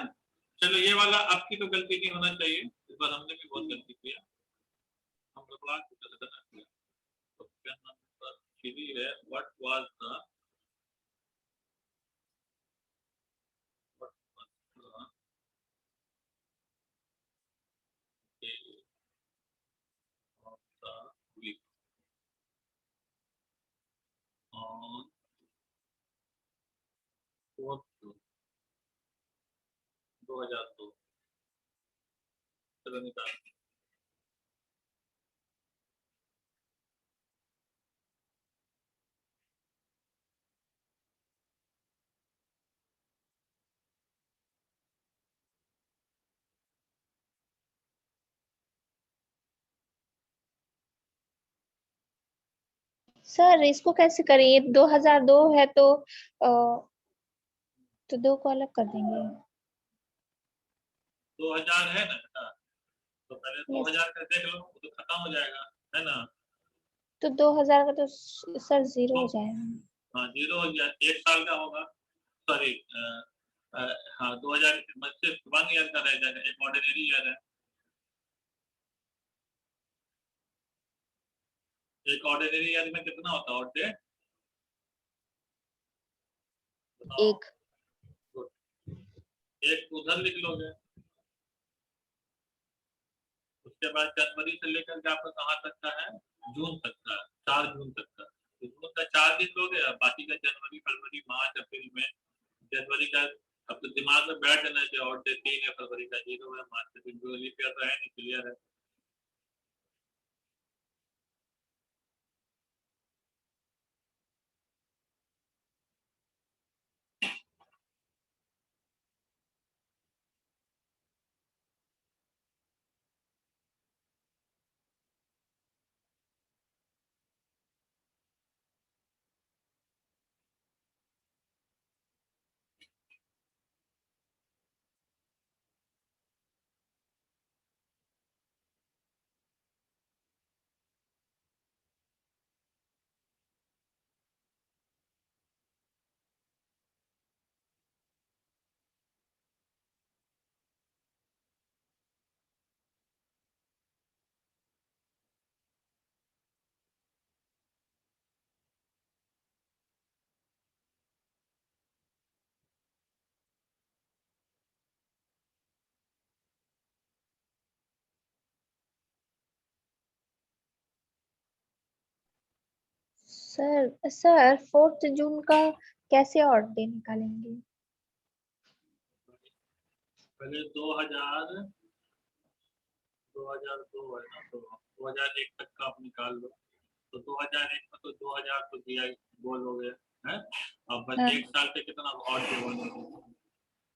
चलो ये वाला आपकी तो गलती नहीं होना चाहिए, इस बार हमने भी बहुत गलती किया, हम लोग तो क्या नंबर 3 है, व्हाट वाज 4 2002 चलो निकाल। सर इसको कैसे करें? ये 2002 है तो 2 को अलग कर देंगे। 2000 है ना बेटा, तो पहले 2000 का देख लो, वो तो खत्म हो जाएगा, है ना। तो 2000 का तो सर 0 हो जाएगा। हाँ 0 हो गया, 1 साल का होगा, सॉरी हाँ 2000 सिर्फ 1 ईयर का रह जाएगा, एक ऑर्डिनरी ईयर है। एक ऑर्डिनरी ईयर में कितना होता है? और डे एक एक उधर लिख लोगे, उसके बाद जनवरी से लेकर के आपका कहाँ तक का है? जून तक का, 4 जून तक का। जून का 4 दिन लोगे, बाकी का जनवरी फरवरी मार्च अप्रैल में। जनवरी का अब तो दिमाग में बैठ जाना चाहिए, और 3 है, फरवरी का 0 है, मार्च का 0 लीप ईयर तो है नहीं, क्लियर है। सर 4 जून का कैसे और डे निकालेंगे? पहले 2002 है ना, तो 2001 तक का आप निकाल लो। तो 2001 में तो 2000 तो दिया ही, बोलोगे है। अब बस हाँ। 1 साल के कितना और डे 1 हो गया,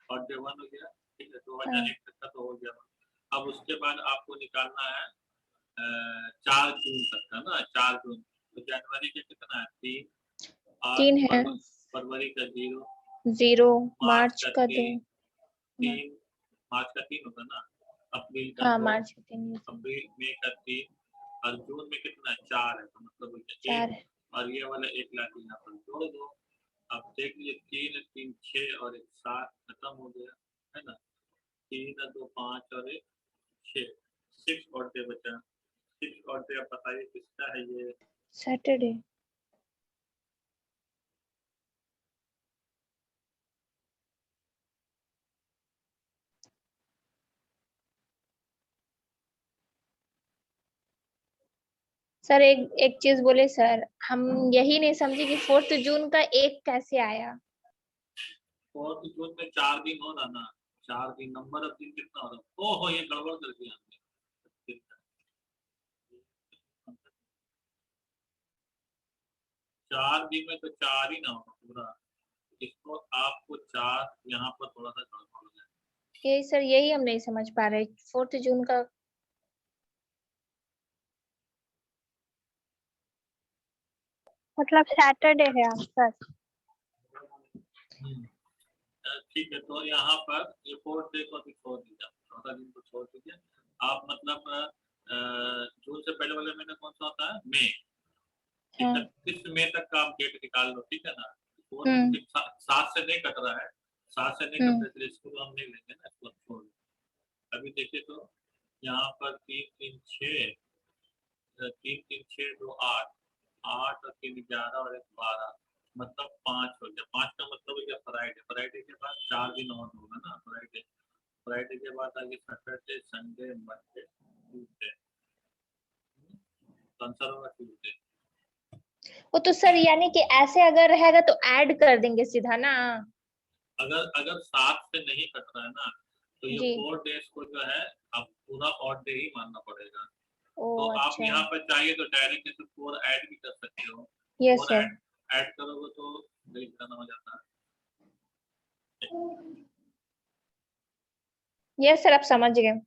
और डे 1 हो गया, ठीक है। 2001 तक का तो हो गया। अब उसके बाद आपको निकालना है 4 जून तक का ना, 4 जून। तो जनवरी के कितना है? 3 है, फरवरी का 0, 0 मार्च का 2, 3 मार्च का 3 होता ना, अप्रैल का हाँ 2, मार्च का 3, अप्रैल मई का 3, और जून में कितना? 4 है, तो मतलब 4 1, है। और ये वाला 1 लाख यहाँ पर जोड़ दो। अब देख लीजिए 3 3 6 और 1 7 खत्म हो गया, है ना। 3 2 5 और 1 6, 6 और डे बचा। 6 और डे, अब बताइए किसका है ये? सैटरडे। सर एक चीज बोले सर, हम यही नहीं समझे कि 4 जून का 1 कैसे आया। 4 जून में 4 दिन हो रहा ना, 4 दिन, नंबर ऑफ दिन कितना हो रहा? ओहो ये गड़बड़ कर दिया हमने। 4 दिन में तो 4 ही ना होगा पूरा, इसको आपको 4 यहाँ पर थोड़ा सा गड़बड़ हो जाए। यही सर, यही हम नहीं समझ पा रहे। 4 जून का मतलब सैटरडे है आंसर। ठीक है, तो यहाँ पर ये 4 डे को अभी छोड़ दीजिए, 14 दिन को छोड़ दीजिए आप। मतलब जून से पहले वाले महीने कौन सा होता है? मई। 31 मई तक का आप डेट निकाल लो, ठीक है ना। 7 से नहीं कट रहा है, 7 से नहीं कट रहा है, इसको हम नहीं लेंगे ना, इसको छोड़ दो। अभी देखिए तो यहाँ पर 3 3 6, 3 3 6 2 8, 8 और 3 11 और 1 12, मतलब 5 हो गया। 5 का मतलब हो गया फ्राइडे। फ्राइडे के बाद 4 दिन और होगा ना। फ्राइडे, फ्राइडे के बाद आगे Saturday, Sunday, Monday, Tuesday, answer होगा ट्यूसडे। वो तो सर यानी कि ऐसे अगर रहेगा तो ऐड कर देंगे सीधा ना। अगर अगर 7 से नहीं कट रहा है ना, तो ये जी 4 डेज को जो है आप पूरा ऑड डे ही मानना पड़ेगा। ओ तो आप अच्छा यहाँ पर चाहिए तो डायरेक्ट जैसे 4 ऐड भी कर सकते हो। यस 4 सर ऐड ऐड करोगे तो नहीं करना हो जाता है। यस सर आप समझ गए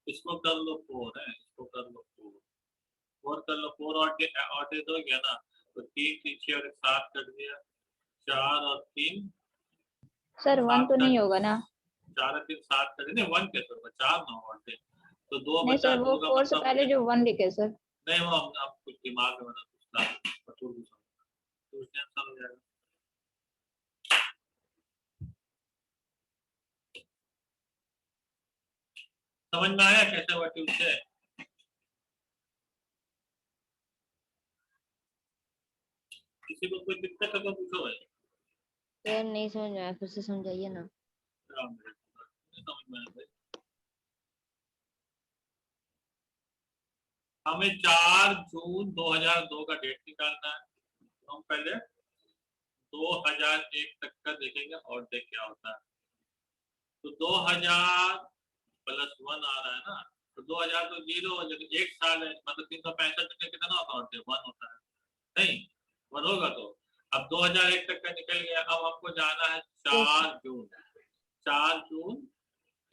इसको कर लो 4 है, इसको कर लो 4, 4 कर लो, 4 ऑड डे हो गया ना, तो 3 3 6 और 7 कट गया, 4 और 3 सर 1 7 तो कट, नहीं होगा ना 4 और 3 7 कट नहीं, 1 कैसे होगा, 4 ना ऑड डे, तो 2 नहीं बचा, सर वो 2 का 4 से मतलब हो पहले गया। जो 1 लिखे सर नहीं वो हम कुछ दिमाग में बना कुछ तो उसके आंसर हो जाएगा। समझ में आया कैसे हुआ ट्यूसडे? किसी को कोई दिक्कत है तो पूछो भाई। सर नहीं समझ में आया, फिर से समझाइए ना। नहीं समझ में आया भाई। हमें 4 जून 2002 का डेट निकालना है, तो हम पहले 2001 तक का देखेंगे और डे क्या होता है। तो 2000 प्लस 1 आ रहा है ना, तो 2000 तो 0 हो जाएगा, एक साल है मतलब 365 में कितना होता है, और डे 1 होता है, नहीं 1 होगा तो। अब 2001 तक का निकल गया, अब हमको जाना है 4 जून, 4 जून,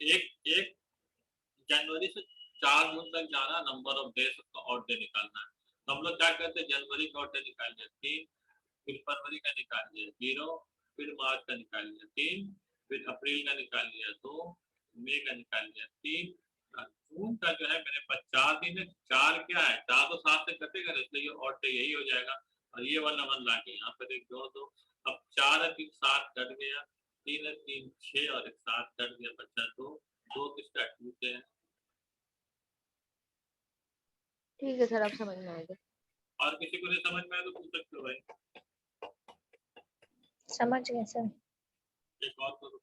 एक एक जनवरी से 4 जून तक जाना, नंबर ऑफ डेज का ऑड डे निकालना है। तो हम लोग क्या करते हैं, जनवरी का ऑड डे निकाल लिया 3, फिर फरवरी का निकाल लिया 0, फिर मार्च का निकाल लिया 3, फिर अप्रैल का निकाल लिया 2, मई का निकाल लिया 3, जून का जो है मेरे पास 4 दिन है, 4 क्या है, 4 तो 7 से कटेगा, इसलिए ऑड डे यही हो जाएगा, और ये वाला वन ला के यहाँ पर एक जोड़ दो। अब 4 है 3 7 कट गया, 3 है 3 6 और एक 7 कट गया, बच्चा 2, 2 किसका टूटे हैं। ठीक है सर, अब समझ में आएगा। और किसी को नहीं समझ में आया तो पूछ सकते हो भाई। समझ गए सर एक और करो।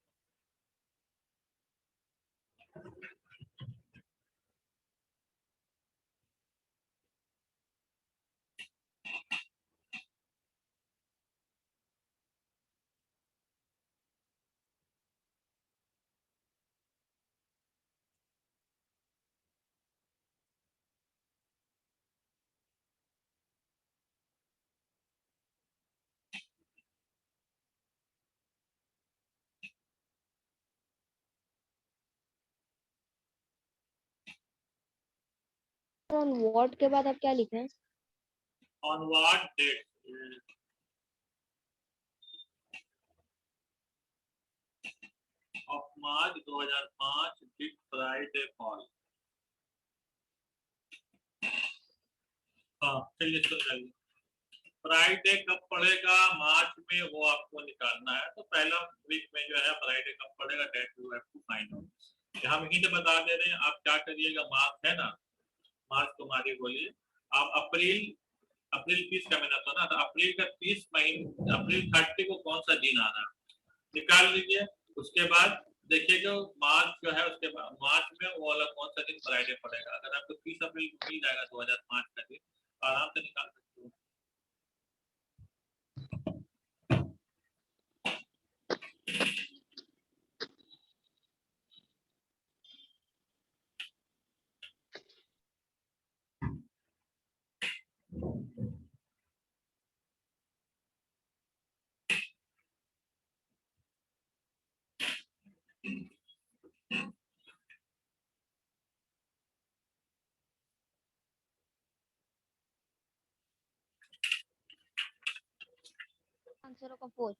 ऑन व्हाट के बाद आप क्या लिखे हैं? On what date of March 2005 did Friday fall. हाँ चलिए समझाइए, फ्राइडे कब पड़ेगा मार्च में, वो आपको निकालना है। तो पहला वीक में जो है फ्राइडे कब पड़ेगा, date you have to find out. हम यहीं से बता दे रहे हैं, आप क्या करिएगा, मार्च है ना, मार्च को मारिए, बोलिए आप अप्रैल, अप्रैल 30 का महीना था ना, तो अप्रैल का 30 महीना, अप्रैल 30 को कौन सा दिन आ रहा है निकाल लीजिए। उसके बाद देखिएगा मार्च जो है, उसके बाद मार्च में वो वाला कौन सा दिन फ्राइडे पड़ेगा, अगर आपको 30 अप्रैल को मिल जाएगा 2005 का दिन, तो आराम से निकाल सकते हो। आंसरों का पोस्ट।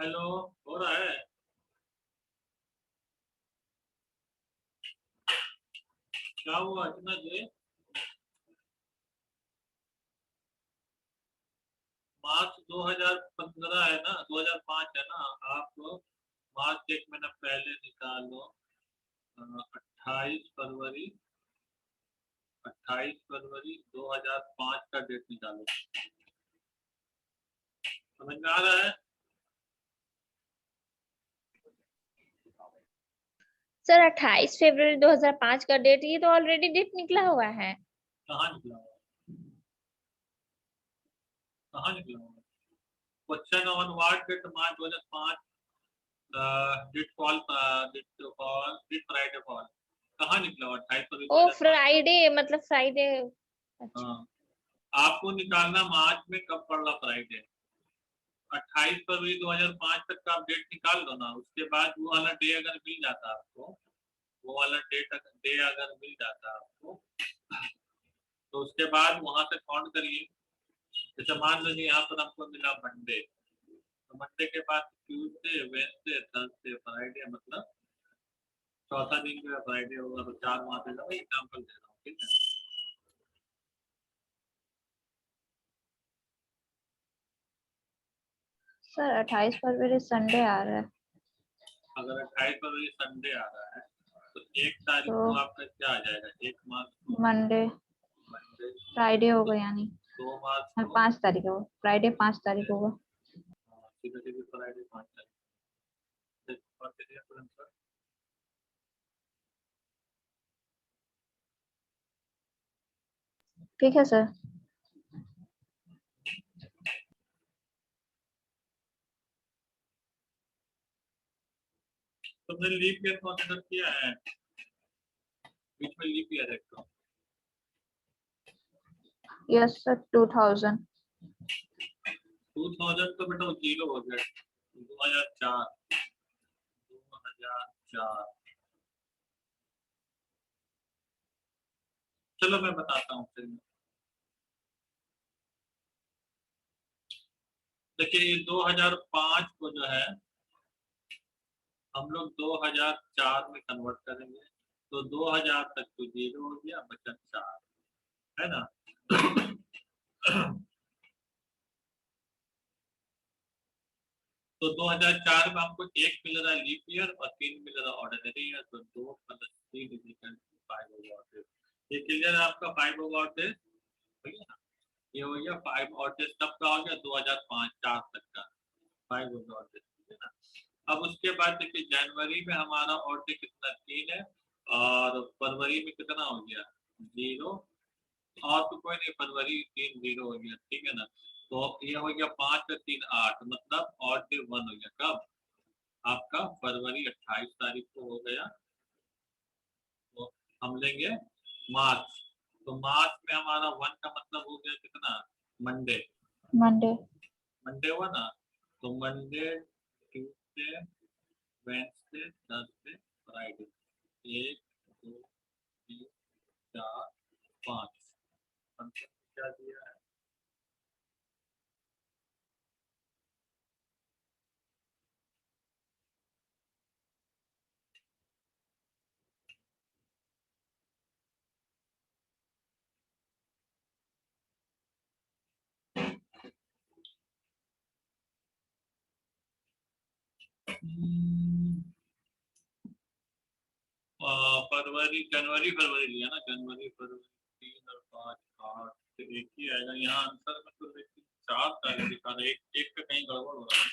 हेलो, हो रहा है? क्या हुआ इतना देर? मार्च 2015 है ना, 2005 है ना, आप मार्च 1 महीना पहले निकालो। 28 फरवरी 2005 का डेट निकालो। समझ में आ रहा है? सर 28 फरवरी 2005 का डेट, ये तो ऑलरेडी डेट निकला हुआ है। कहाँ निकला हुआ? कहाँ निकला हुआ? Question on what date March 2005 did Friday fall, कहाँ निकला हुआ? 28 फरवरी ओ 2005। फ्राइडे, मतलब फ्राइडे। अच्छा। हाँ, आपको निकालना मार्च में कब पड़ रहा फ्राइडे। 28 फरवरी 2005 तक का आप डेट निकाल दो ना, उसके बाद वो वाला डे अगर मिल जाता आपको, वो वाला डे अगर मिल जाता आपको, तो उसके बाद वहां से काउंट करिए। जैसे मान लीजिए यहाँ पर हमको मिला मंडे, तो मंडे के बाद ट्यूसडे, वेडनेसडे, थर्सडे, फ्राइडे, मतलब चौथा दिन जो है फ्राइडे होगा, तो 4 वहां से जाओ। एग्जाम्पल दे रहा हूँ, ठीक है। सर 28 फरवरी संडे आ रहा है, अगर 28 फरवरी संडे आ रहा है तो 1 तारीख तो को आपका क्या आ जाएगा? 1 मार्च को मंडे, मंडे, फ्राइडे होगा यानी 2 मार्च हाँ, को 5 तारीख होगा, फ्राइडे 5 तारीख होगा। सीधे सीधे फ्राइडे 5 तारीख। और कितने फ्रेंड्स सर? ठीक है सर। तुमने लीप ईयर कंसीडर किया है? बीच में लीप ईयर है तो यस सर 2000। 2000 तो बेटा जीरो हो गया। 2004 2004। चलो मैं बताता हूँ फिर। देखिए ये 2005 को जो है हम लोग 2004 में कन्वर्ट करेंगे, तो 2000 तक तो जीरो हो गया, बचा 4, है ना। तो 2004 में हमको 1 मिल रहा है लीप ईयर और 3 मिल रहा है ऑर्डिनरी ईयर, तो 2 + 3 = 5 होगा। और ये क्लियर है आपका? 5 होगा और भैया ये हो गया 5 और तब का हो गया 2005-4 तक का 5 होगा और ठीक है ना। अब उसके बाद देखिए जनवरी में हमारा और कितना 3 है, और फरवरी में कितना हो गया 0, और तो कोई नहीं, फरवरी 3 0 हो गया, ठीक है ना। तो ये हो गया 5 और 3 8, मतलब और 1 हो गया कब आपका फरवरी 28 तारीख को हो गया। तो हम लेंगे मार्च, तो मार्च में हमारा 1 का मतलब हो गया कितना मंडे, मंडे मंडे हुआ ना। तो Monday, Tuesday, Wednesday, Thursday, Friday, 1 2 3 4 5। क्या दिया है? जनवरी फरवरी लिया ना, जनवरी फरवरी 3 और 5 8, तो एक ही आएगा यहाँ आंसर में। तो देखिए 4 तारीख दिखा रहा है, एक का कहीं गड़बड़ हो रहा है।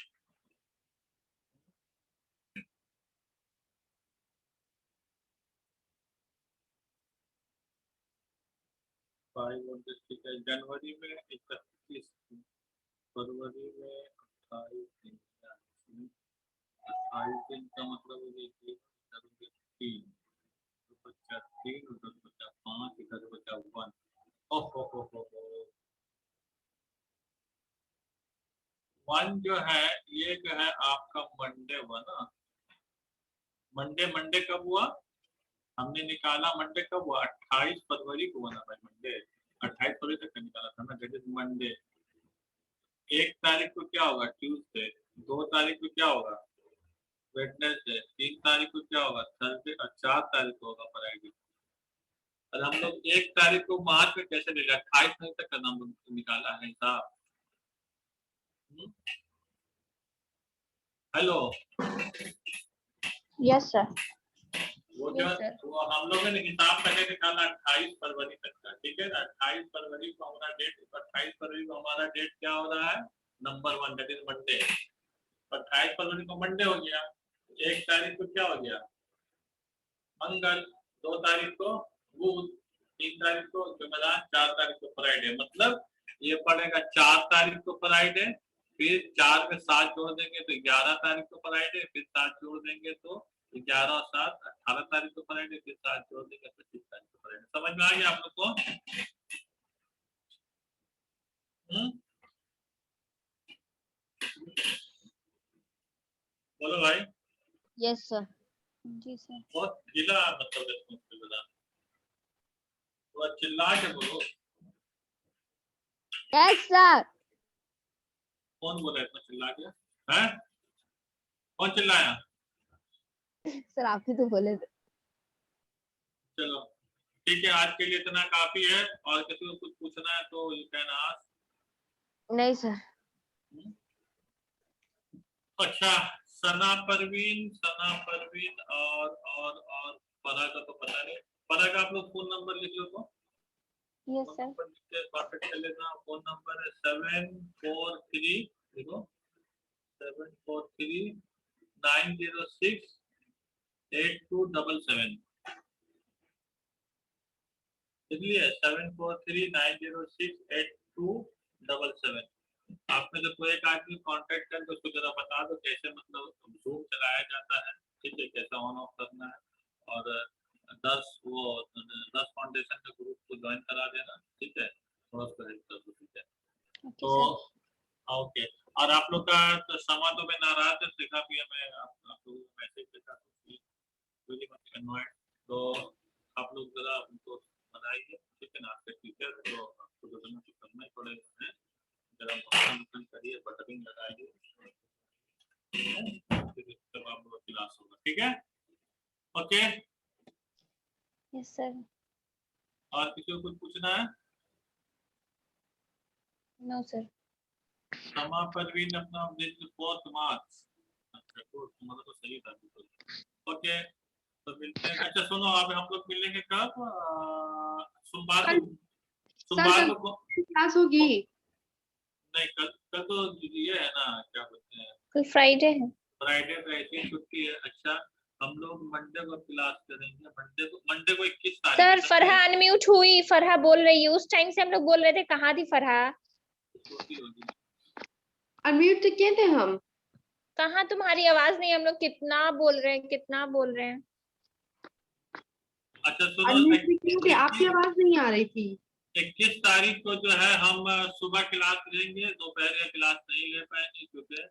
5 और 10 ठीक है। जनवरी में 31, फरवरी में 28 दिन, 28 दिन का मतलब हो गया 3, तो बचा 3, उधर बचा 5, इधर बचा 1। ओहो 1 जो है ये जो है आपका मंडे हुआ ना। मंडे मंडे कब हुआ? हमने निकाला मंडे कब हुआ? 28 फरवरी को हुआ ना भाई मंडे। 28 फरवरी तक का निकाला था ना, दैट इज मंडे। 1 तारीख को क्या होगा? ट्यूसडे। 2 तारीख को क्या होगा? वेडनेसडे। 3 तारीख को क्या होगा? थर्सडे। और 4 तारीख को होगा फ्राइडे। और हम लोग 1 तारीख को मार्च में कैसे मिलेगा? 28 तारीख तक का नाम निकाला है हिसाब। Hello, yes sir. वो Yes, sir. वो हम लोगों ने हिसाब पहले निकाला 28 फरवरी तक का, ठीक है ना? 28 फरवरी को हमारा डेट, 28 फरवरी को हमारा डेट क्या हो रहा है? Number 1, that is Monday. 28 फरवरी को मंडे हो गया। 1 तारीख को क्या हो गया? मंगल। 2 तारीख को बुध। 3 तारीख को जुमेरात। 4 तारीख को फ्राइडे। मतलब ये पड़ेगा 4 तारीख को फ्राइडे, फिर 4 में 7 जोड़ देंगे तो 11 तारीख को फ्राइडे, फिर 7 जोड़ देंगे तो 11 और 7 18 तारीख को फ्राइडे, फिर 7 जोड़ देंगे 25 तारीख को फ्राइडे। समझ में आ गया आप लोग को? बोलो भाई। Yes sir. जी सर। बहुत ढीला मतलब रेस्पॉन्सिबल बता, थोड़ा चिल्ला के बोलो। Yes sir. कौन बोला इतना चिल्ला के? हैं? कौन चिल्लाया? सर आप ही तो बोले थे। चलो ठीक है, आज के लिए इतना काफी है। और किसी को कुछ पूछना है तो यू कैन आस्क। नहीं सर। अच्छा, सना परवीन और फरा का तो पता नहीं। फरा का आप लोग फोन नंबर लिख लो तो। Yes sir. कांटेक्ट कर लेना। फोन नंबर है 743, देखो 743 906 8277। इसलिए 743-906-8277। आप में से कोई एक आदमी कांटेक्ट करके उसको जरा बता दो कैसे मतलब जूम चलाया जाता है, ठीक है, कैसा ऑन ऑफ करना है। और 10 फाउंडेशन के ग्रुप को ज्वाइन करा देना, ठीक है, थोड़ा सा हेल्प कर दो, ठीक है। तो ओके। और आप लोग का तो समा तो मैं नाराज है, देखा भी है मैं आप लोगों को मैसेज देखा तो आप लोग जरा उनको बनाइए, ठीक है ना? आपके टीचर तो आपको तो करना ही पड़ेगा है, जरा मक्खन करिए, बटरिंग लगाइए, तब आप लोग क्लास होगा, ठीक है? ओके। Yes sir. और किसी को कुछ पूछना है? No sir. समा परवीन अपना 4 मार्च। अच्छा गुड, तुम्हारा तो सही था बिल्कुल। ओके, तो मिलते हैं। अच्छा सुनो, अब हम लोग मिलेंगे कब? सोमवार को। सोमवार को क्लास होगी? नहीं, कल तो ये है ना, क्या बोलते हैं, कल फ्राइडे है। फ्राइडे तो ऐसी छुट्टी है। अच्छा, हम लोग मंडे को क्लास करेंगे। मंडे को 21 तारीख सर फरहा अनम्यूट हुई, फरहा बोल रही है। उस टाइम से हम लोग बोल रहे थे, कहाँ थी फरहा? अनम्यूट तो किए थे हम। कहाँ, तुम्हारी आवाज नहीं। हम लोग कितना बोल रहे हैं, कितना बोल रहे हैं। अच्छा सुनो, अनम्यूट भी किए थे, आपकी आवाज नहीं आ रही थी। 21 तारीख को जो है हम सुबह क्लास लेंगे, दोपहर का क्लास नहीं ले पाएंगे क्योंकि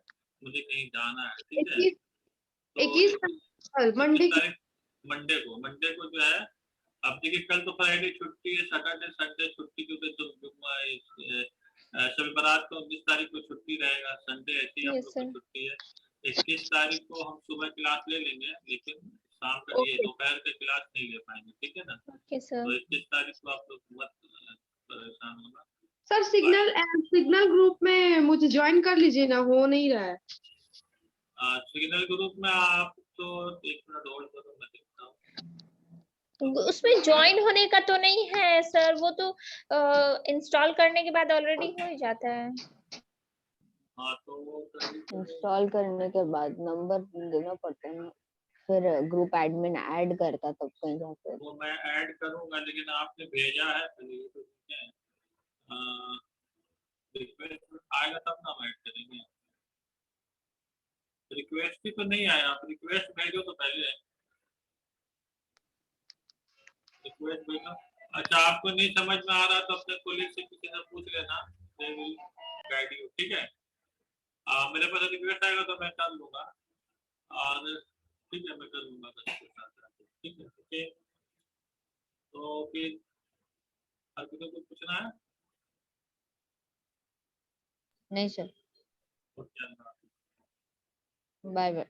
मुझे कहीं जाना है, ठीक है? 21 मंडे तारीख मंडे को जो है, अब देखिए कल तो फ्राइडे छुट्टी है, सैटरडे संडे छुट्टी, क्योंकि शब बारात को 19 तारीख को छुट्टी रहेगा, संडे ऐसी हम लोग को छुट्टी है। 21 तारीख को हम सुबह क्लास ले लेंगे, लेकिन शाम का ये दोपहर का क्लास नहीं ले पाएंगे, ठीक है ना? तो 21 तारीख को आप लोग मत परेशान होना। सर सिग्नल ग्रुप में मुझे ज्वाइन कर लीजिए ना, हो नहीं रहा है। सिग्नल ग्रुप में आप तो 1 मिनट होल्ड करो, मैं देखता हूँ। उसमें ज्वाइन होने का तो नहीं है सर, वो तो इंस्टॉल करने के बाद ऑलरेडी हो ही जाता है। हाँ तो इंस्टॉल करने के बाद नंबर देना पड़ता है ना, फिर ग्रुप एडमिन ऐड करता तब कहीं जाकर। वो मैं ऐड करूंगा, लेकिन आपने भेजा है पहले तो ठीक है, रिक्वेस्ट आएगा तब ना हम ऐड करेंगे। रिक्वेस्ट ही तो नहीं आया, आप रिक्वेस्ट भेजो तो पहले रिक्वेस्ट भेजो। अच्छा, आपको नहीं समझ में आ रहा तो अपने कोलीग से किसी से पूछ लेना, दे विल गाइड यू, ठीक है? मेरे पास रिक्वेस्ट आएगा तो मैं कर लूंगा, और ठीक है मैं कर लूंगा ठीक है। ओके, तो फिर हर किसी को पूछना है? नहीं सर। ओके। Bye bye.